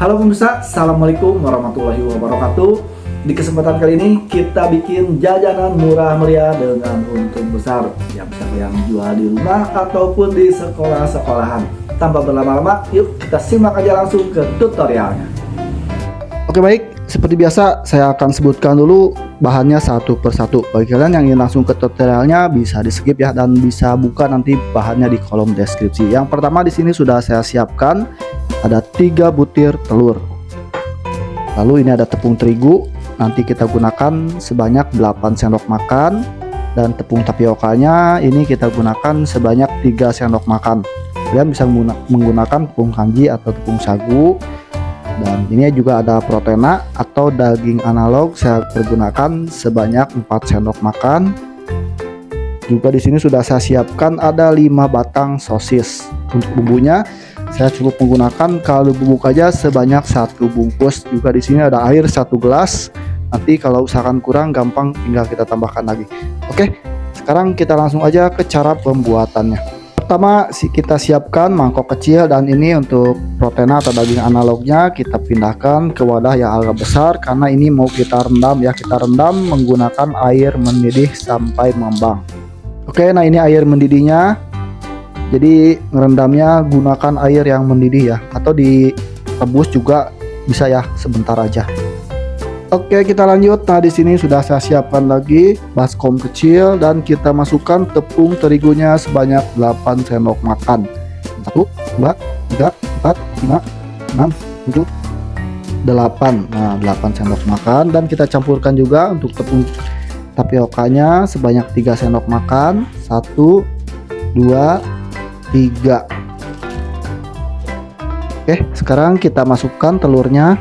Halo pemirsa, Assalamualaikum warahmatullahi wabarakatuh. Di kesempatan kali ini kita bikin jajanan murah meriah dengan untung besar yang bisa kalian jual di rumah ataupun di sekolah-sekolahan. Tanpa berlama-lama, yuk kita simak aja langsung ke tutorialnya. Oke baik, seperti biasa saya akan sebutkan dulu bahannya satu persatu. Bagi kalian yang ingin langsung ke tutorialnya bisa di skip ya, dan bisa buka nanti bahannya di kolom deskripsi. Yang pertama di sini sudah saya siapkan ada 3 butir telur. Lalu ini ada tepung terigu, nanti kita gunakan sebanyak 8 sendok makan, dan tepung tapiokanya ini kita gunakan sebanyak 3 sendok makan. Kalian bisa menggunakan tepung kanji atau tepung sagu. Dan ini juga ada proteina atau daging analog, saya pergunakan sebanyak 4 sendok makan. Juga di sini sudah saya siapkan ada 5 batang sosis. Untuk bumbunya saya cukup menggunakan kaldu bubuk aja sebanyak 1 bungkus. Juga di sini ada air 1 gelas. Nanti kalau usahakan kurang gampang tinggal kita tambahkan lagi. Oke, sekarang kita langsung aja ke cara pembuatannya. Pertama kita siapkan mangkok kecil, dan ini untuk proteina atau daging analognya kita pindahkan ke wadah yang agak besar karena ini mau kita rendam ya. Kita rendam menggunakan air mendidih sampai mengembang. Oke, nah ini air mendidihnya. Jadi ngerendamnya gunakan air yang mendidih ya, atau direbus juga bisa ya, sebentar aja. Oke, kita lanjut. Nah, di sini sudah saya siapkan lagi baskom kecil, dan kita masukkan tepung terigunya sebanyak 8 sendok makan. 1, 2, 3, 4, 5, 6, 7, 8. Nah, 8 sendok makan, dan kita campurkan juga untuk tepung tapiokanya sebanyak 3 sendok makan. 1, 2, 3. Oke, sekarang kita masukkan telurnya.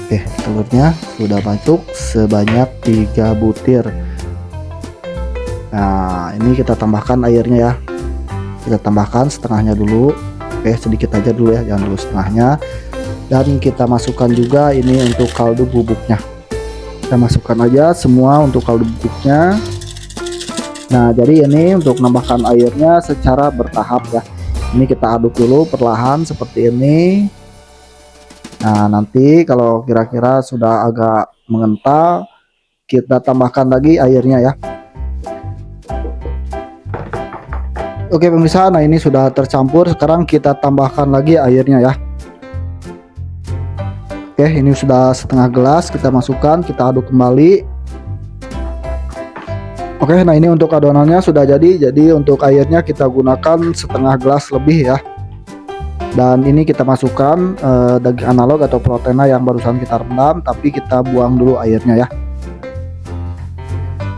Oke, telurnya sudah masuk sebanyak 3 butir. Nah, ini kita tambahkan airnya ya. Kita tambahkan setengahnya dulu. Oke, sedikit aja dulu ya, jangan dulu setengahnya. Dan kita masukkan juga ini untuk kaldu bubuknya. Kita masukkan aja semua untuk kaldu bubuknya. Nah, jadi ini untuk menambahkan airnya secara bertahap ya. Ini kita aduk dulu perlahan seperti ini. Nah, nanti kalau kira-kira sudah agak mengental, kita tambahkan lagi airnya ya. Oke pemirsa, nah ini sudah tercampur. Sekarang kita tambahkan lagi airnya ya. Oke, ini sudah setengah gelas, kita masukkan, kita aduk kembali. Oke, nah ini untuk adonannya sudah jadi. Jadi untuk airnya kita gunakan setengah gelas lebih ya. Dan ini kita masukkan daging analog atau proteina yang barusan kita rendam, tapi kita buang dulu airnya ya.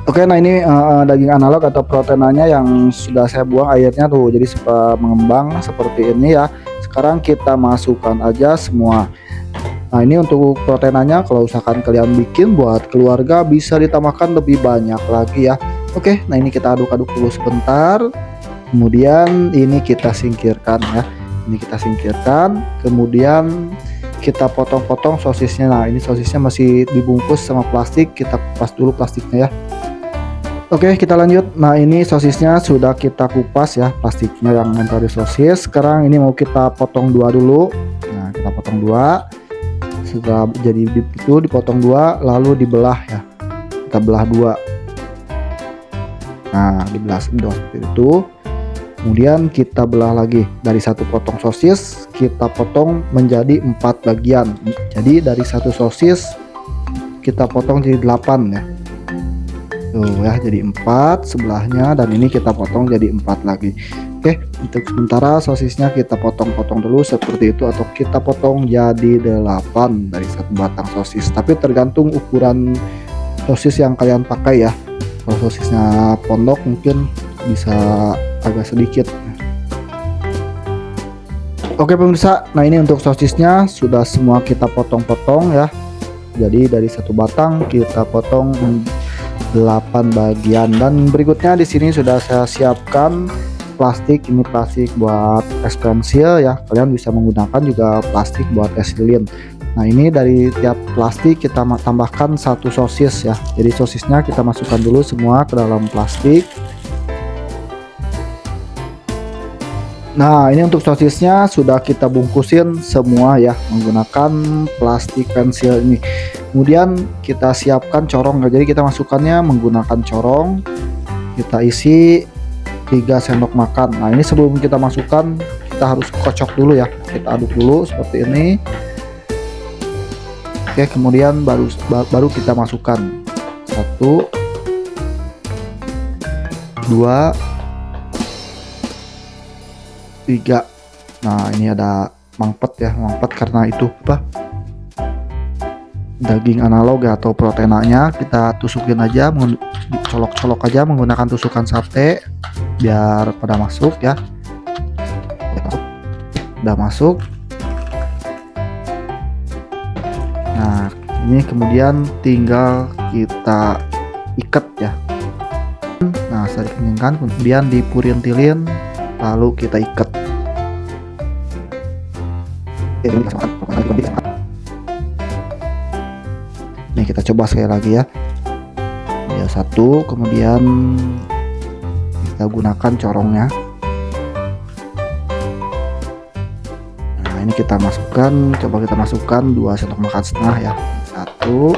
Oke, nah ini daging analog atau proteinanya yang sudah saya buang airnya tuh, jadi mengembang seperti ini ya. Sekarang kita masukkan aja semua. Nah, ini untuk proteinanya kalau usahakan kalian bikin buat keluarga bisa ditambahkan lebih banyak lagi ya. Oke, nah ini kita aduk-aduk dulu sebentar. Kemudian ini kita singkirkan ya. Ini kita singkirkan, kemudian kita potong-potong sosisnya. Nah, ini sosisnya masih dibungkus sama plastik, kita kupas dulu plastiknya ya. Oke, kita lanjut. Nah, ini sosisnya sudah kita kupas ya, plastiknya yang nempel di sosis. Sekarang ini mau kita potong 2 dulu. Nah, kita potong 2. Setelah jadi itu dipotong 2, lalu dibelah ya. Kita belah 2. Nah, dibelah seperti itu. Kemudian kita belah lagi, dari 1 potong sosis kita potong menjadi 4 bagian. Jadi dari 1 sosis kita potong jadi 8 ya. Tuh ya, jadi 4 sebelahnya, dan ini kita potong jadi 4 lagi. Oke, untuk sementara sosisnya kita potong-potong dulu seperti itu, atau kita potong jadi 8 dari 1 batang sosis. Tapi tergantung ukuran sosis yang kalian pakai ya. Kalau sosisnya pondok mungkin bisa agak sedikit. Oke pemirsa, nah ini untuk sosisnya sudah semua kita potong-potong ya. Jadi dari 1 batang kita potong 8 bagian, dan berikutnya di sini sudah saya siapkan plastik. Ini plastik buat es pensil ya. Kalian bisa menggunakan juga plastik buat es lilin. Nah, ini dari tiap plastik kita tambahkan 1 sosis ya. Jadi sosisnya kita masukkan dulu semua ke dalam plastik. Nah, ini untuk sosisnya sudah kita bungkusin semua ya menggunakan plastik pensil ini. Kemudian kita siapkan corong. Jadi kita masukkannya menggunakan corong. Kita isi 3 sendok makan. Nah, ini sebelum kita masukkan kita harus kocok dulu ya. Kita aduk dulu seperti ini. Oke, kemudian baru kita masukkan 1, 2, 3. Nah, ini ada mangpet ya, mangpet karena itu apa? Daging analog ya, atau proteinanya kita tusukin aja, colok-colok aja menggunakan tusukan sate biar pada masuk ya. Udah masuk. Nah, ini kemudian tinggal kita ikat ya. Nah, setelah dikenyangkan kemudian dipurintilin lalu kita ikat. Nih kita coba sekali lagi ya. Ya, 1, kemudian kita gunakan corongnya. Nah, ini kita masukkan, coba kita masukkan 2 sendok makan setengah ya. 1,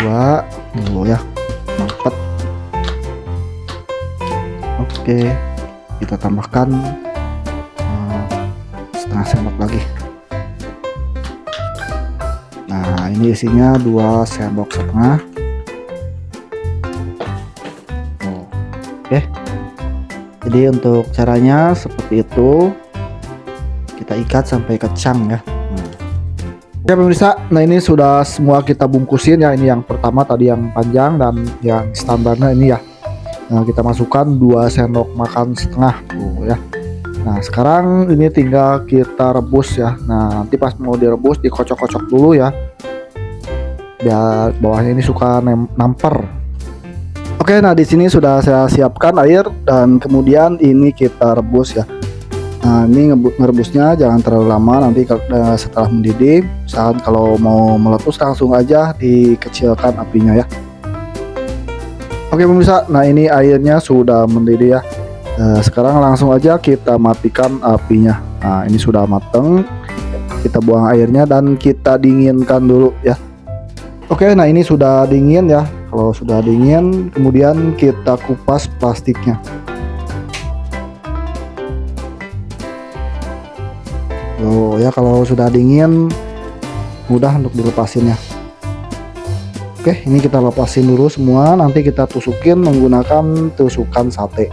2 dulu ya, mangpet. Oke, kita tambahkan setengah sendok lagi. Nah, ini isinya 2 sendok setengah. Oke, jadi untuk caranya seperti itu, kita ikat sampai kecang ya. Oke pemirsa, nah ini sudah semua kita bungkusin ya. Ini yang pertama tadi yang panjang, dan yang standarnya ini ya. Nah, kita masukkan 2 sendok makan setengah tuh ya. Nah, sekarang ini tinggal kita rebus ya. Nah, nanti pas mau direbus dikocok-kocok dulu ya, biar bawahnya ini suka namper. Oke, nah di sini sudah saya siapkan air dan kemudian ini kita rebus ya. Nah, ini ngerebusnya jangan terlalu lama, nanti setelah mendidih, misalkan kalau mau meletus langsung aja dikecilkan apinya ya. Oke pemirsa, nah ini airnya sudah mendidih ya. Sekarang langsung aja kita matikan apinya. Nah, ini sudah mateng, kita buang airnya dan kita dinginkan dulu ya. Oke, nah ini sudah dingin ya. Kalau sudah dingin, kemudian kita kupas plastiknya. Oh ya, kalau sudah dingin mudah untuk dilepasinnya. Oke, ini kita lepasin dulu semua, nanti kita tusukin menggunakan tusukan sate.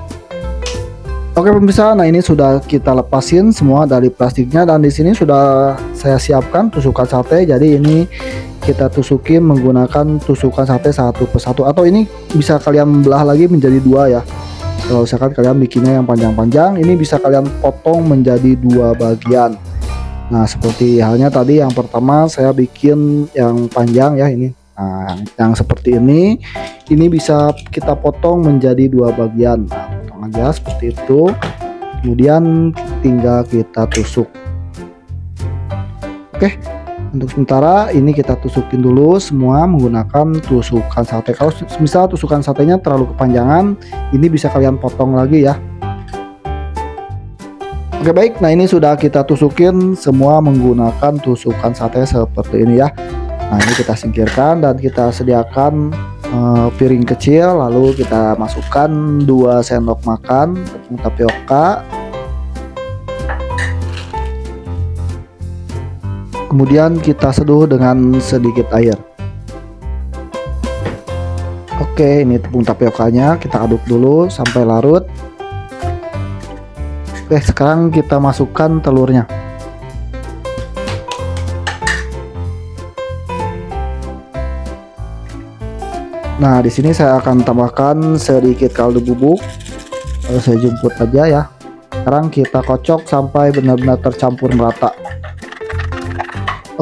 Oke pemirsa, nah ini sudah kita lepasin semua dari plastiknya, dan di sini sudah saya siapkan tusukan sate. Jadi ini kita tusukin menggunakan tusukan sate satu persatu, atau ini bisa kalian belah lagi menjadi 2 ya. Kalau misalkan kalian bikinnya yang panjang-panjang, ini bisa kalian potong menjadi 2 bagian. Nah, seperti halnya tadi yang pertama saya bikin yang panjang ya ini. Nah, yang seperti ini bisa kita potong menjadi 2 bagian. Nah, potong aja seperti itu. Kemudian tinggal kita tusuk. Oke. Untuk sementara ini kita tusukin dulu semua menggunakan tusukan sate. Kalau misal tusukan satenya terlalu kepanjangan, ini bisa kalian potong lagi ya. Oke baik, nah ini sudah kita tusukin semua menggunakan tusukan sate seperti ini ya. Nah, ini kita singkirkan dan kita sediakan piring kecil, lalu kita masukkan 2 sendok makan tepung tapioka. Kemudian kita seduh dengan sedikit air. Oke, ini tepung tapiokanya kita aduk dulu sampai larut. Oke, sekarang kita masukkan telurnya. Nah, di sini saya akan tambahkan sedikit kaldu bubuk. Lalu saya jemput aja ya. Sekarang kita kocok sampai benar-benar tercampur merata.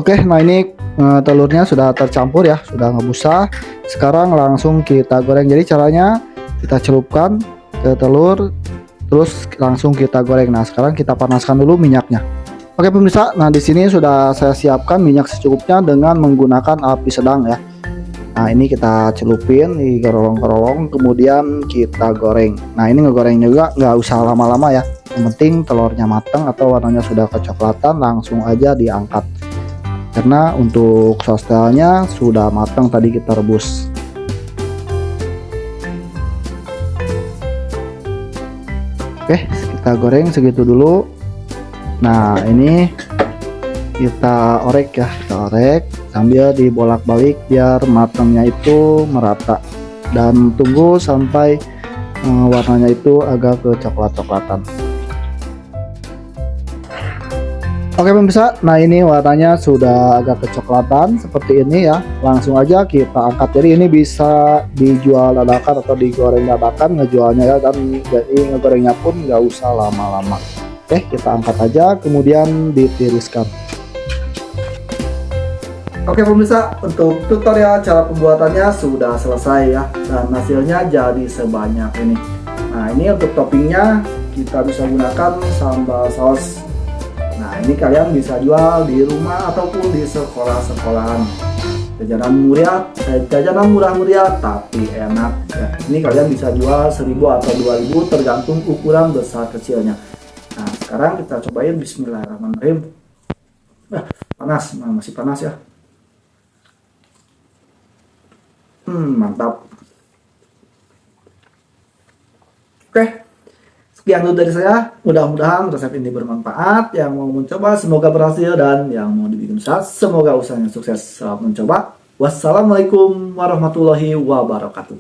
Oke, nah ini telurnya sudah tercampur ya, sudah ngebusa. Sekarang langsung kita goreng. Jadi caranya kita celupkan ke telur, terus langsung kita goreng. Nah, sekarang kita panaskan dulu minyaknya. Oke pemirsa, nah di sini sudah saya siapkan minyak secukupnya dengan menggunakan api sedang ya. Nah ini kita celupin di gerolong-gerolong, kemudian kita goreng. Nah ini ngegoreng juga nggak usah lama-lama ya, yang penting telurnya matang atau warnanya sudah kecoklatan langsung aja diangkat, karena untuk sostelnya sudah matang tadi kita rebus. Oke, kita goreng segitu dulu. Nah ini kita orek ya, kita orek sambil dibolak-balik biar matangnya itu merata, dan tunggu sampai warnanya itu agak kecoklat-coklatan. Oke pemirsa, nah ini warnanya sudah agak kecoklatan seperti ini ya. Langsung aja kita angkat. Jadi ini bisa dijual dadakan atau digoreng dadakan ngejualnya ya, dan jadi ngegorengnya pun nggak usah lama-lama. Oke, kita angkat aja kemudian ditiriskan. Oke pemirsa, untuk tutorial cara pembuatannya sudah selesai ya, dan hasilnya jadi sebanyak ini. Nah ini untuk toppingnya kita bisa gunakan sambal saus. Nah ini kalian bisa jual di rumah ataupun di sekolah-sekolahan. Jajanan murah meriah tapi enak ya. Ini kalian bisa jual 1.000 atau 2.000 tergantung ukuran besar kecilnya. Nah sekarang kita cobain. Bismillahirrahmanirrahim. Panas, masih panas ya. Mantap. Oke, sekian dulu dari saya. Mudah-mudahan resep ini bermanfaat. Yang mau mencoba semoga berhasil, dan yang mau dibikin usaha semoga usahanya sukses. Selamat mencoba. Wassalamualaikum warahmatullahi wabarakatuh.